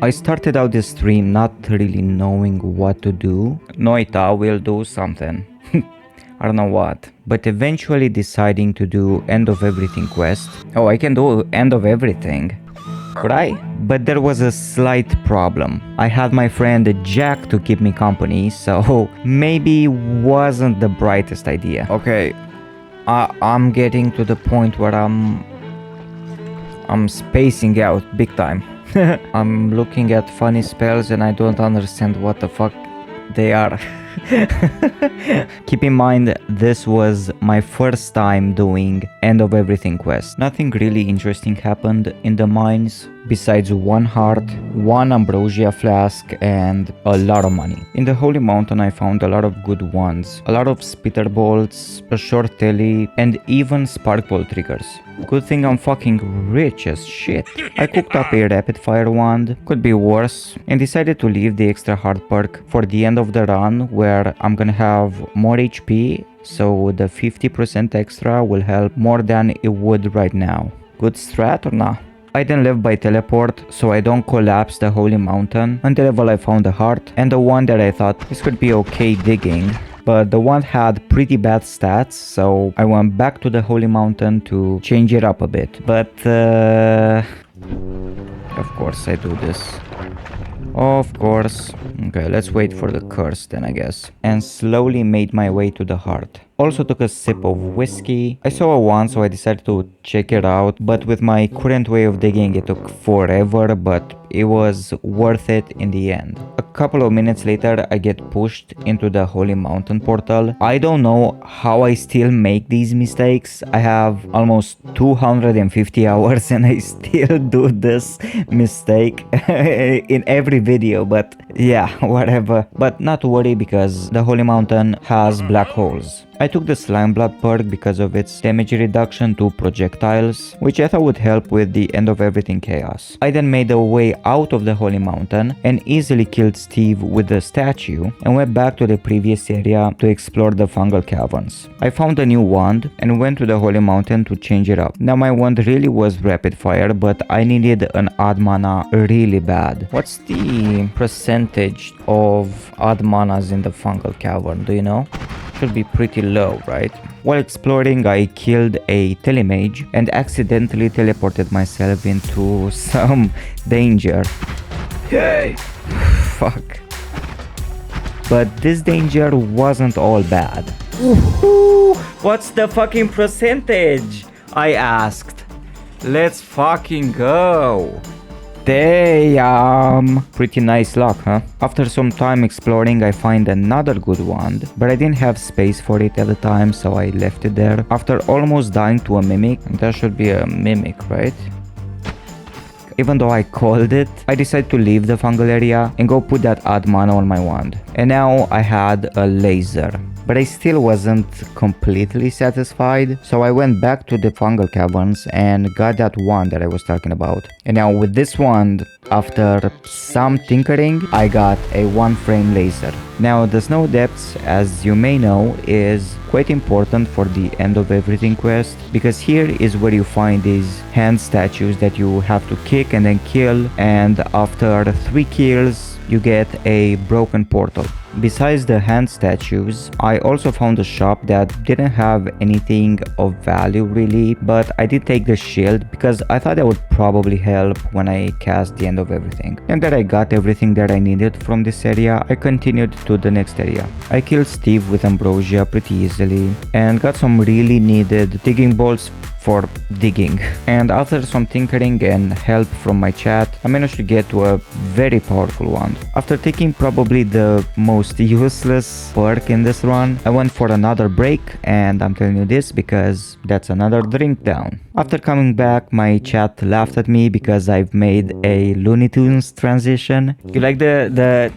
I started out this stream not really knowing what to do. Noita will do something. I don't know what. But eventually deciding to do end of everything quest. Oh, I can do end of everything. Could I? But there was a slight problem. I had my friend Jack to keep me company, so maybe wasn't the brightest idea. Okay, I'm getting to the point where I'm spacing out big time. I'm looking at funny spells and I don't understand what the fuck they are. Keep in mind, this was my first time doing end of everything quest. Nothing really interesting happened in the mines besides one heart, one ambrosia flask, and a lot of money. In the Holy Mountain I found a lot of good ones. A lot of spitter bolts, a short telly, and even spark bolt triggers. Good thing I'm fucking rich as shit. I cooked up a rapid fire wand, could be worse, and decided to leave the extra hard perk for the end of the run where I'm gonna have more HP, so the 50% extra will help more than it would right now. Good strat or nah? I then left by teleport so I don't collapse the Holy Mountain until I found the heart and the one that I thought this could be okay digging. But the one had pretty bad stats, so I went back to the Holy Mountain to change it up a bit. But of course I do this. Of course. Okay, let's wait for the curse then, I guess. And slowly made my way to the heart. Also took a sip of whiskey. I saw a one, so I decided to check it out, but with my current way of digging it took forever, but it was worth it in the end. A couple of minutes later I get pushed into the Holy Mountain portal. I don't know how I still make these mistakes. I have almost 250 hours and I still do this mistake in every video, but yeah, whatever. But not to worry because the Holy Mountain has black holes. I took the slime blood perk because of its damage reduction to projectiles, which I thought would help with the end of everything chaos. I then made a way out of the Holy Mountain and easily killed Steve with the statue and went back to the previous area to explore the fungal caverns. I found a new wand and went to the Holy Mountain to change it up. Now my wand really was rapid fire, but I needed an odd mana really bad. What's the percentage of odd manas in the fungal cavern, do you know? Should be pretty low, right? While exploring, I killed a telemage and accidentally teleported myself into some danger. Yay! Fuck. But this danger wasn't all bad. Woohoo! What's the fucking percentage? I asked. Let's fucking go. Damn! Pretty nice luck, huh? After some time exploring, I find another good wand, but I didn't have space for it at the time, so I left it there. After almost dying to a mimic, there should be a mimic, right? Even though I called it, I decided to leave the fungal area and go put that odd mana on my wand. And now I had a laser. But I still wasn't completely satisfied, so I went back to the fungal caverns and got that wand that I was talking about. And now with this wand, after some tinkering, I got a 1-frame laser. Now the snow depths, as you may know, is quite important for the end of everything quest, because here is where you find these hand statues that you have to kick and then kill, and after 3 kills you get a broken portal. Besides the hand statues, I also found a shop that didn't have anything of value really, but I did take the shield because I thought that would probably help when I cast the end of everything. And that I got everything that I needed from this area, I continued to the next area. I killed Steve with ambrosia pretty easily and got some really needed digging bolts for digging. And after some tinkering and help from my chat, I managed to get to a very powerful wand. After taking probably the most useless perk in this run, I went for another break, and I'm telling you this because that's another drink down. After coming back, my chat laughed at me because I've made a Looney Tunes transition. You like the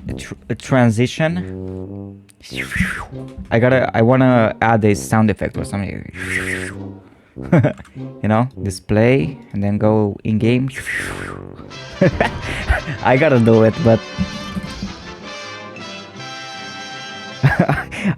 transition? I wanna add a sound effect or something. You know, display and then go in game. I gotta do it, but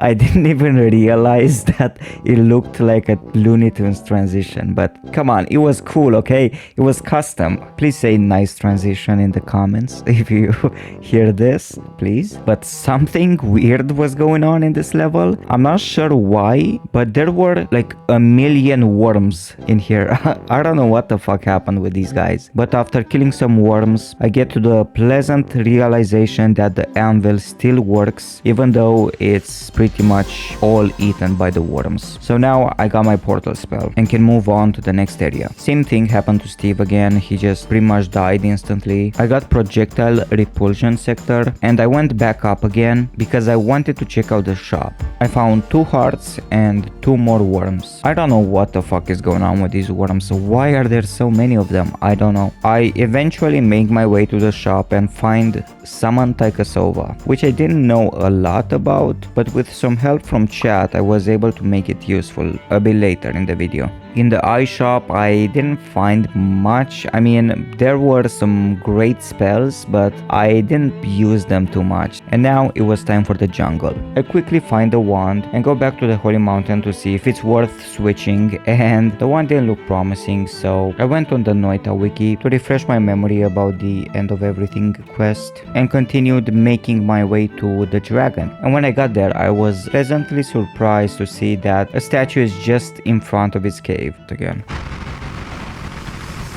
I didn't even realize that it looked like a Looney Tunes transition, but come on, it was cool, okay? It was custom. Please say nice transition in the comments if you hear this, please. But something weird was going on in this level. I'm not sure why, but there were like a million worms in here. I don't know what the fuck happened with these guys, but after killing some worms, I get to the pleasant realization that the anvil still works, even though it's pretty much all eaten by the worms. So now I got my portal spell and can move on to the next area. Same thing happened to Steve again. He just pretty much died instantly. I got projectile repulsion sector and I went back up again because I wanted to check out the shop. I found 2 hearts and 2 more worms. I don't know what the fuck is going on with these worms. Why are there so many of them? I don't know. I eventually make my way to the shop and find Summon Taikasova, which I didn't know a lot about, but with some help from chat I was able to make it useful a bit later in the video. In the eye shop I didn't find much. I mean, there were some great spells, but I didn't use them too much. And now it was time for the jungle. I quickly find the wand and go back to the Holy Mountain to see if it's worth switching, and the wand didn't look promising, so I went on the Noita wiki to refresh my memory about the End of Everything quest and continued making my way to the dragon. And when I got there, I was pleasantly surprised to see that a statue is just in front of its cave again.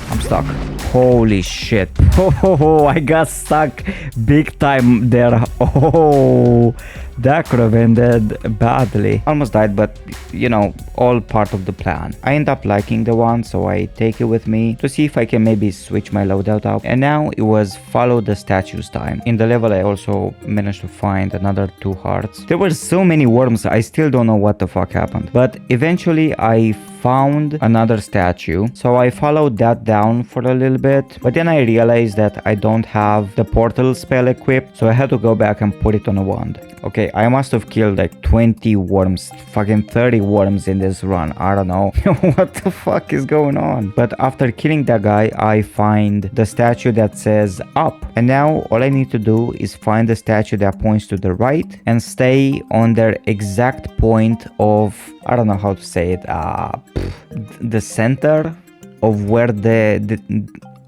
I'm stuck. Holy shit. Oh, I got stuck big time there. Oh, that could have ended badly. Almost died, but you know, all part of the plan. I end up liking the one, so I take it with me to see if I can maybe switch my loadout up. And now it was follow the statues time. In the level I also managed to find another 2 hearts. There were so many worms, I still don't know what the fuck happened. But eventually I found another statue, so I followed that down for a little bit, but then I realized that I don't have the portal spell equipped, so I had to go back and put it on a wand. Okay, I must have killed like 20 worms, fucking 30 worms in this run. I don't know what the fuck is going on. But after killing that guy, I find the statue that says up. And now all I need to do is find the statue that points to the right and stay on their exact point of, I don't know how to say it, the center of where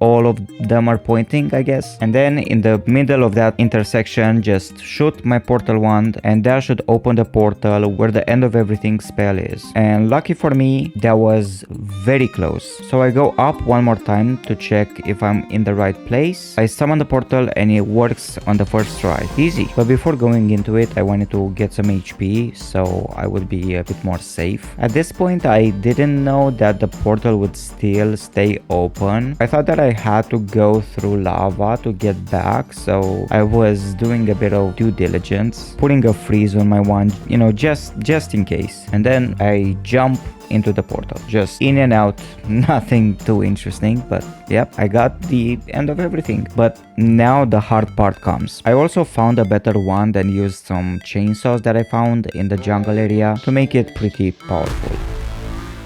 all of them are pointing, I guess. And then in the middle of that intersection, just shoot my portal wand and that should open the portal where the End of Everything spell is. And lucky for me, that was very close. So I go up one more time to check if I'm in the right place. I summon the portal and it works on the first try. Easy. But before going into it, I wanted to get some HP so I would be a bit more safe. At this point, I didn't know that the portal would still stay open. I thought that I had to go through lava to get back, so I was doing a bit of due diligence, putting a freeze on my wand, you know, just in case. And then I jump into the portal, just in and out, nothing too interesting, but yep, I got the End of Everything. But now the hard part comes. I also found a better wand and used some chainsaws that I found in the jungle area to make it pretty powerful.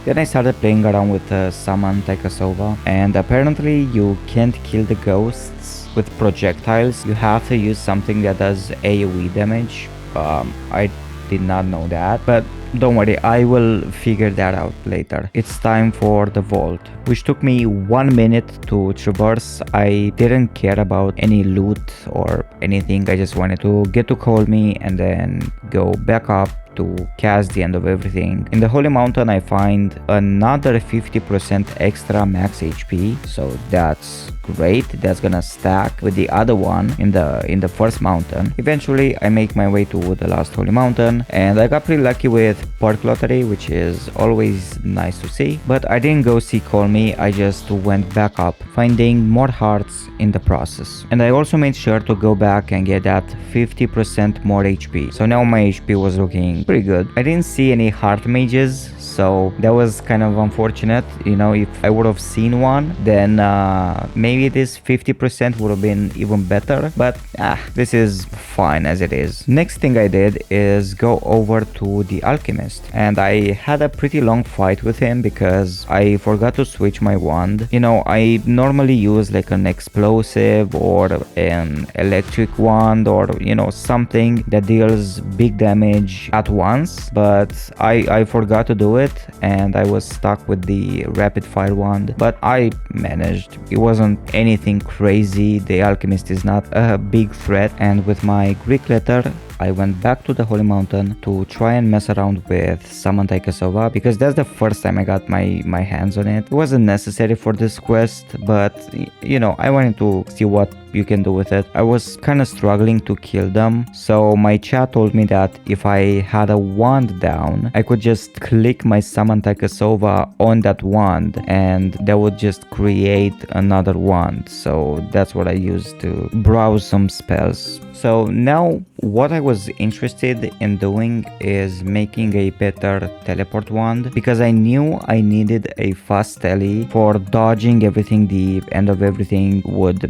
Then I started playing around with Summon Taikasova, and apparently you can't kill the ghosts with projectiles. You have to use something that does AoE damage. I did not know that, but don't worry, I will figure that out later. It's time for the vault, which took me 1 minute to traverse. I didn't care about any loot or anything. I just wanted to get to Call Me and then go back up to cast the End of Everything. In the Holy Mountain I find another 50% extra max HP, so that's great. That's gonna stack with the other one in the first mountain. Eventually I make my way to the last Holy Mountain and I got pretty lucky with Perk Lottery, which is always nice to see. But I didn't go see Call Me, I just went back up, finding more hearts in the process. And I also made sure to go back and get that 50% more HP. So now my HP was looking pretty good. I didn't see any heart mages, so that was kind of unfortunate. You know, if I would have seen one, then maybe this 50% would have been even better, but this is fine as it is. Next thing I did is go over to the alchemist, and I had a pretty long fight with him because I forgot to switch my wand. You know, I normally use like an explosive or an electric wand, or you know, something that deals big damage at once, but I forgot to do it and I was stuck with the rapid fire wand, but I managed. It wasn't anything crazy. The alchemist is not a big threat, and with my Greek letter I went back to the Holy Mountain to try and mess around with Summon Taikasova, because that's the first time I got my hands on it. It wasn't necessary for this quest, but you know, I wanted to see what you can do with it. I was kind of struggling to kill them, so my chat told me that if I had a wand down, I could just click my Summon Taikasova on that wand and that would just create another wand. So that's what I used to browse some spells. So now what I was interested in doing is making a better teleport wand, because I knew I needed a fast tele for dodging everything the end of everything would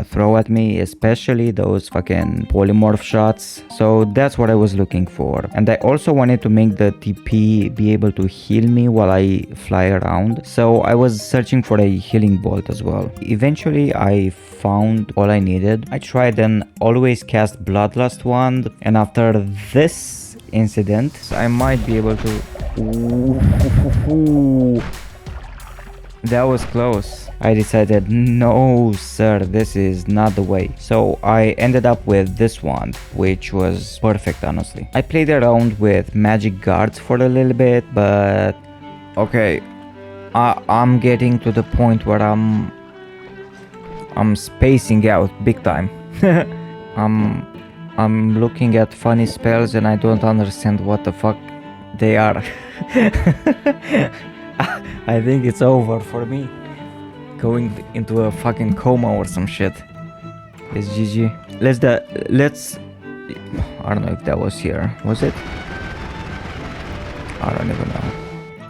throw at me, especially those fucking polymorph shots. So that's what I was looking for. And I also wanted to make the TP be able to heal me while I fly around. So I was searching for a healing bolt as well. Eventually I found all I needed. I tried an always cast bloodlust wand, and after this incident I might be able to... Ooh, that was close. I decided, no sir, this is not the way. So I ended up with this wand, which was perfect honestly. I played around with magic guards for a little bit, but okay, I'm getting to the point where I'm spacing out big time. I'm looking at funny spells and I don't understand what the fuck they are. I think it's over for me. Going into a fucking coma or some shit. It's GG. Let's I don't know if that was here. Was it? I don't even know.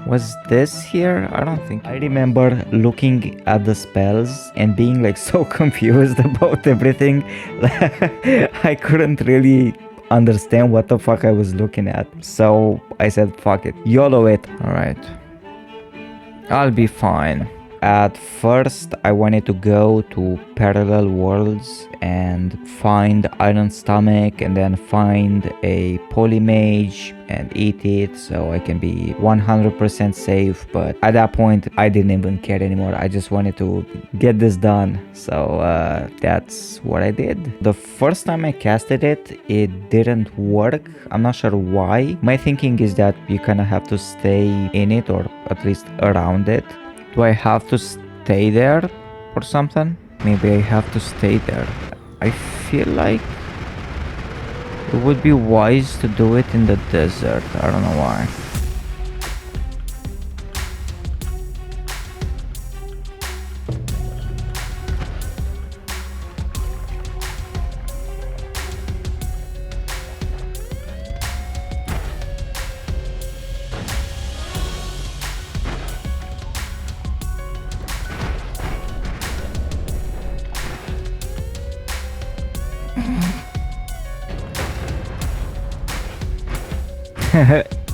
Was this here? I don't think. I remember looking at the spells and being like so confused about everything. I couldn't really understand what the fuck I was looking at. So I said fuck it. YOLO it. Alright. I'll be fine. At first, I wanted to go to parallel worlds and find Iron Stomach and then find a Polymage and eat it so I can be 100% safe. But at that point, I didn't even care anymore. I just wanted to get this done. So that's what I did. The first time I casted it, it didn't work. I'm not sure why. My thinking is that you kind of have to stay in it, or at least around it. Do I have to stay there or something? Maybe I have to stay there. I feel like it would be wise to do it in the desert. I don't know why.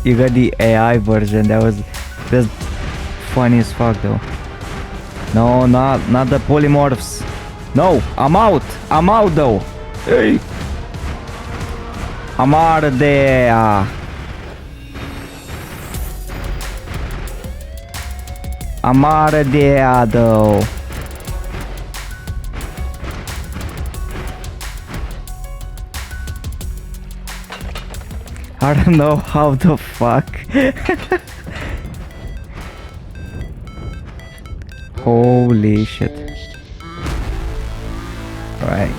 You got the AI version. That's funny as fuck though. No, not the polymorphs. No, I'm out though. Hey, I'm out of there. I'm out of there though. I don't know how the fuck. Holy shit. Right.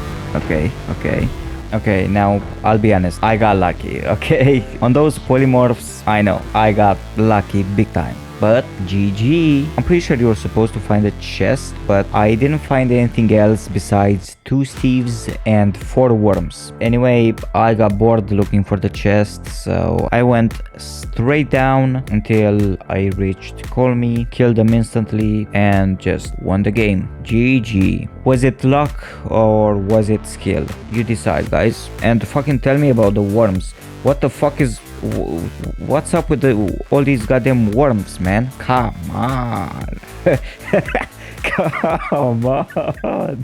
Okay, now I'll be honest. I got lucky, okay? On those polymorphs, I know. I got lucky big time. but GG. I'm pretty sure you're supposed to find a chest, but I didn't find anything else besides 2 Steves and 4 worms. Anyway, I got bored looking for the chest, so I went straight down until I reached Call Me, killed them instantly, and just won the game. GG. Was it luck or was it skill? You decide, guys. And fucking tell me about the worms. What the fuck is... What's up with all these goddamn worms, man? Come on. Come on.